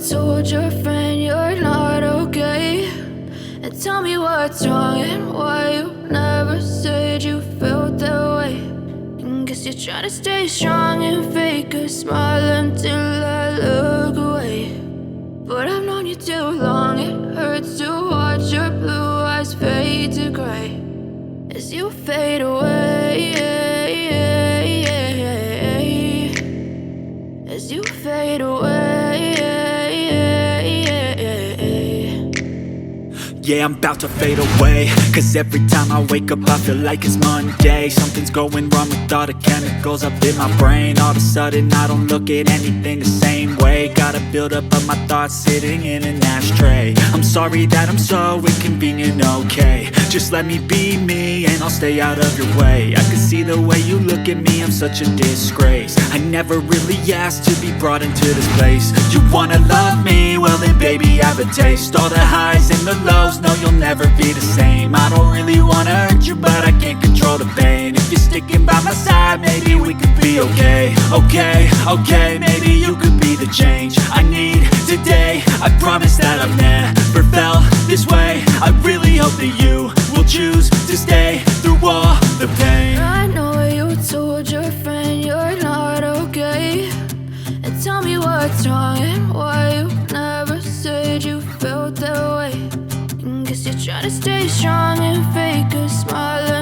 told your friend you're not okay. And tell me what's wrong and why you never said you felt that way. And guess you're trying to stay strong and fake a smile until I look away. But I've known you too long, it hurts to watch your blue eyes fade to gray as you fade away, as you fade away. Yeah, I'm about to fade away, cause every time I wake up I feel like it's Monday. Something's going wrong with all the chemicals up in my brain. All of a sudden I don't look at anything the same way. Got a build up of my thoughts sitting in an ashtray. I'm sorry that I'm so inconvenient, okay. Just let me be me and I'll stay out of your way. I can see the way you look at me, I'm such a disgrace. I never really asked to be brought into this place. You wanna love me? Well then baby I have a taste. All the highs and the lows, no you'll never be the same. I don't really wanna hurt you but I can't control the pain. If you're sticking by my side maybe we could be okay. Okay, okay, maybe you could be the change I need today. I promise that I've never felt this way. I really hope that you will choose to stay through all the pain. I know you told your friend you're not okay. And tell me what's wrong and why you never said you felt that way. And guess you're trying to stay strong and fake a smile